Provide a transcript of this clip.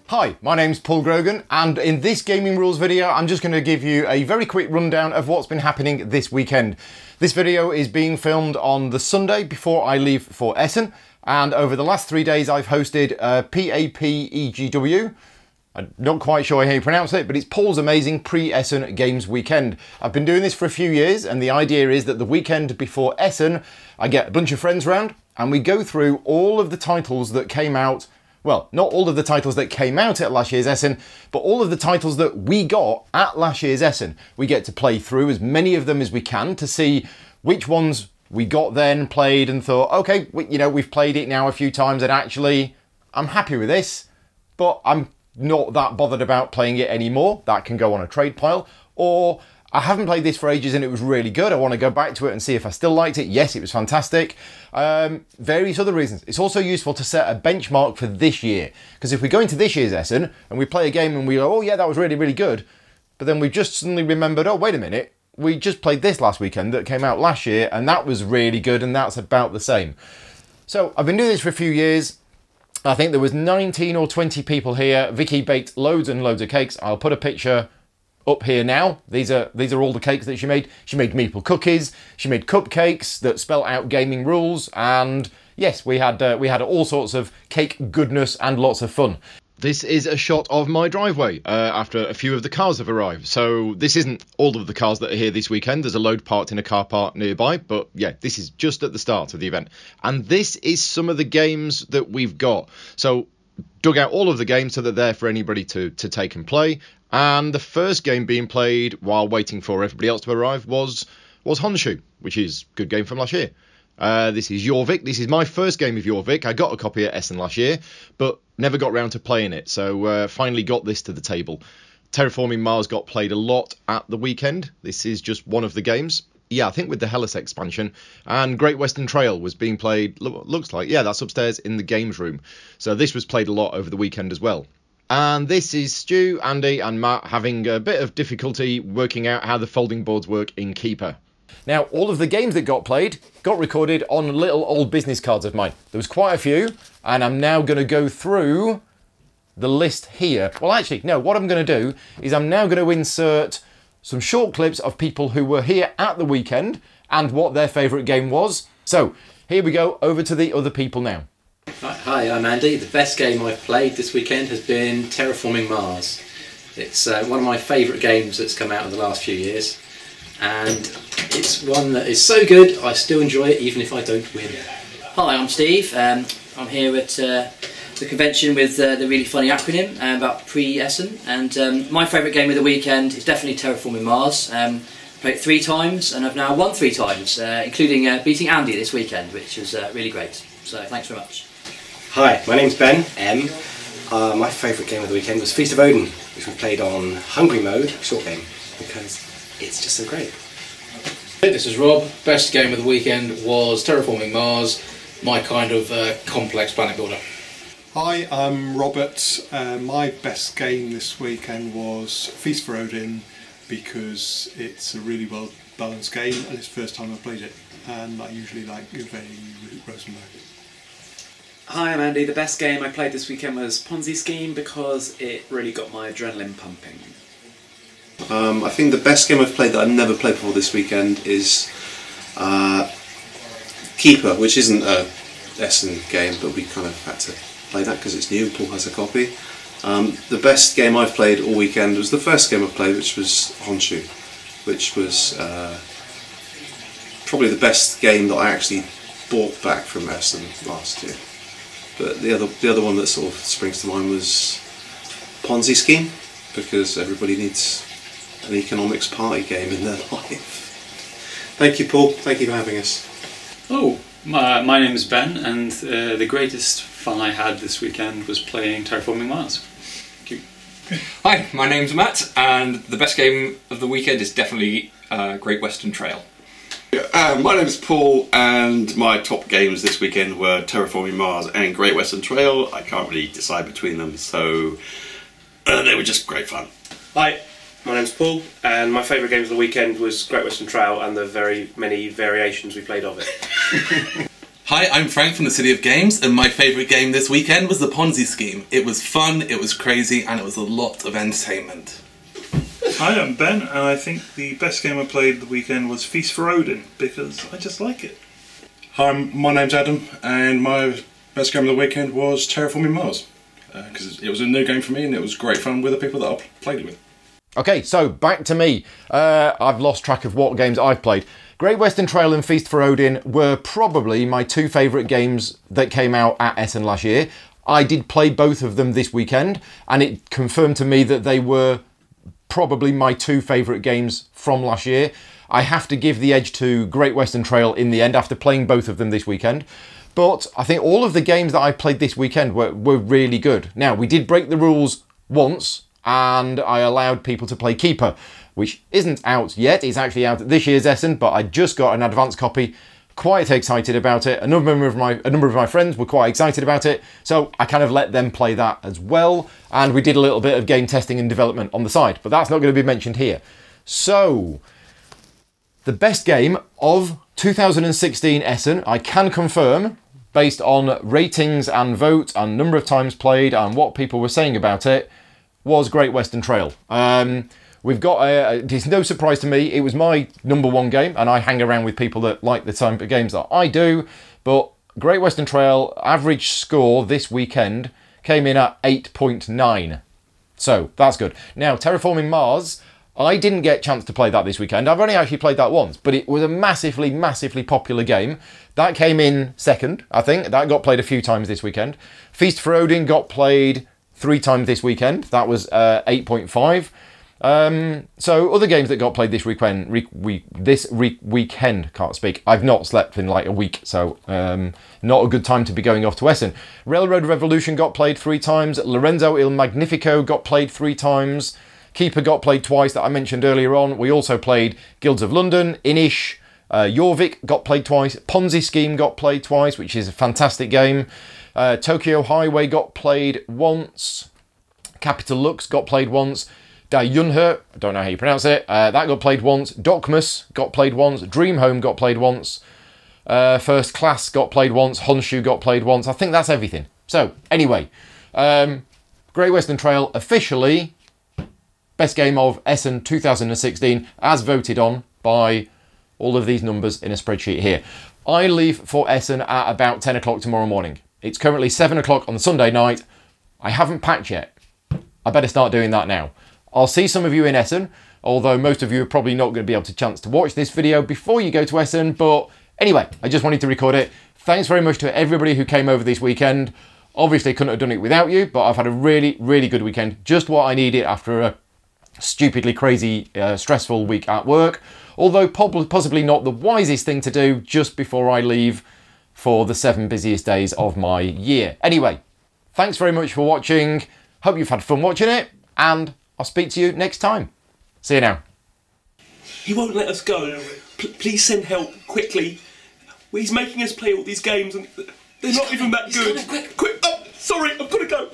Hi, my name's Paul Grogan, and in this gaming rules video I'm just going to give you a very quick rundown of what's been happening this weekend. This video is being filmed on the Sunday before I leave for Essen, and over the last 3 days I've hosted PAPEGW. I'm not quite sure how you pronounce it, but it's Paul's amazing Pre-Essen Games Weekend. I've been doing this for a few years, and the idea is that the weekend before Essen I get a bunch of friends round and we go through all of the titles that came out. Well, not all of the titles that came out at last year's Essen, but all of the titles that we got at last year's Essen. We get to play through as many of them as we can to see which ones we got then, played and thought, okay, we've played it now a few times and actually I'm happy with this, but I'm not that bothered about playing it anymore. That can go on a trade pile. Or I haven't played this for ages and it was really good. I want to go back to it and see if I still liked it. Yes, it was fantastic. Various other reasons. It's also useful to set a benchmark for this year. Because if we go into this year's Essen and we play a game and we go, oh yeah, that was really, really good. But then we just suddenly remembered, oh, wait a minute. We just played this last weekend that came out last year and that was really good and that's about the same. So I've been doing this for a few years. I think there was 19 or 20 people here. Vicky baked loads and loads of cakes. I'll put a picture up here now. These are all the cakes that she made. She made maple cookies. She made cupcakes that spell out gaming rules. And yes, we had all sorts of cake goodness and lots of fun. This is a shot of my driveway after a few of the cars have arrived. So this isn't all of the cars that are here this weekend. There's a load parked in a car park nearby. But yeah, this is just at the start of the event. And this is some of the games that we've got. So dug out all of the games so they're there for anybody to take and play. And the first game being played while waiting for everybody else to arrive was Honshu, which is a good game from last year. This is Jorvik. This is my first game of Jorvik. I got a copy at Essen last year, but never got round to playing it. So finally got this to the table. Terraforming Mars got played a lot at the weekend. This is just one of the games. Yeah, I think with the Hellas expansion. And Great Western Trail was being played, looks like, yeah, that's upstairs in the games room. So this was played a lot over the weekend as well. And this is Stu, Andy and Matt having a bit of difficulty working out how the folding boards work in Keeper. Now, all of the games that got played got recorded on little old business cards of mine. There was quite a few, and I'm now going to go through the list here. Well, actually, no, what I'm going to do is I'm now going to insert some short clips of people who were here at the weekend and what their favourite game was. So, here we go, over to the other people now. Hi, I'm Andy. The best game I've played this weekend has been Terraforming Mars. It's one of my favourite games that's come out in the last few years, and it's one that is so good I still enjoy it even if I don't win. Hi, I'm Steve. I'm here at the convention with the really funny acronym about Pre-Essen, and my favourite game of the weekend is definitely Terraforming Mars. Played it 3 times and I've now won 3 times, including beating Andy this weekend, which was really great. So thanks very much. Hi, my name's Ben, M. My favourite game of the weekend was Feast of Odin, which we played on Hungry Mode, short game, because it's just so great. This is Rob. Best game of the weekend was Terraforming Mars, my kind of complex planet builder. Hi, I'm Robert. My best game this weekend was Feast for Odin because it's a really well balanced game and it's the first time I've played it, and I usually like very Rosenberg. Hi, I'm Andy. The best game I played this weekend was Ponzi Scheme because it really got my adrenaline pumping. I think the best game I've played that I've never played before this weekend is Keeper, which isn't a Essen game, but we kind of had to play that because it's new and Paul has a copy. The best game I've played all weekend was the first game I played, which was Honshu, which was probably the best game that I actually bought back from Essen last year. But the other one that sort of springs to mind was Ponzi Scheme, because everybody needs an economics party game in their life. Thank you, Paul. Thank you for having us. Oh, my name is Ben, and the greatest fun I had this weekend was playing Terraforming Mars. Thank you. Hi, my name's Matt, and the best game of the weekend is definitely Great Western Trail. My name is Paul, and my top games this weekend were Terraforming Mars and Great Western Trail. I can't really decide between them, so they were just great fun. Hi, my name's Paul, and my favourite game of the weekend was Great Western Trail and the very many variations we played of it. Hi, I'm Frank from the City of Games, and my favourite game this weekend was the Ponzi Scheme. It was fun, it was crazy, and it was a lot of entertainment. Hi, I'm Ben, and I think the best game I played the weekend was Feast for Odin, because I just like it. Hi, my name's Adam, and my best game of the weekend was Terraforming Mars, because it was a new game for me, and it was great fun with the people that I played it with. Okay, so back to me. I've lost track of what games I've played. Great Western Trail and Feast for Odin were probably my two favourite games that came out at Essen last year. I did play both of them this weekend, and it confirmed to me that they were probably my two favourite games from last year. I have to give the edge to Great Western Trail in the end after playing both of them this weekend. But I think all of the games that I played this weekend were really good. Now, we did break the rules once, and I allowed people to play Keeper, which isn't out yet. It's actually out at this year's Essen, but I just got an advance copy. Quite excited about it. A number of my friends were quite excited about it, so I kind of let them play that as well. And we did a little bit of game testing and development on the side, but that's not going to be mentioned here. So, the best game of 2016 Essen, I can confirm, based on ratings and votes and number of times played and what people were saying about it, was Great Western Trail. We've got it's no surprise to me, it was my #1 game, and I hang around with people that like the type of games that I do, but Great Western Trail average score this weekend came in at 8.9. So that's good. Now, Terraforming Mars, I didn't get a chance to play that this weekend. I've only actually played that once, but it was a massively, massively popular game. That came in second, I think. That got played a few times this weekend. Feast for Odin got played 3 times this weekend. That was 8.5. So other games that got played this weekend, can't speak. I've not slept in like a week, so not a good time to be going off to Essen. Railroad Revolution got played 3 times. Lorenzo Il Magnifico got played 3 times. Keeper got played twice, that I mentioned earlier on. We also played Guilds of London, Inish, Jorvik got played twice. Ponzi Scheme got played twice, which is a fantastic game. Tokyo Highway got played once. Capital Lux got played once. Die Junher, I don't know how you pronounce it, that got played once. Dokmus got played once. Dream Home got played once. First Class got played once. Honshu got played once. I think that's everything. So, anyway, Great Western Trail officially best game of Essen 2016 as voted on by all of these numbers in a spreadsheet here. I leave for Essen at about 10 o'clock tomorrow morning. It's currently 7 o'clock on the Sunday night. I haven't packed yet. I better start doing that now. I'll see some of you in Essen, although most of you are probably not going to be able to chance to watch this video before you go to Essen, but anyway, I just wanted to record it. Thanks very much to everybody who came over this weekend. Obviously couldn't have done it without you, but I've had a really, really good weekend. Just what I needed after a stupidly crazy, stressful week at work, although possibly not the wisest thing to do just before I leave for the 7 busiest days of my year. Anyway, thanks very much for watching. Hope you've had fun watching it, and I'll speak to you next time. See you now. He won't let us go. Please send help, quickly. He's making us play all these games and they're not even that good. Quick, oh, sorry, I've got to go.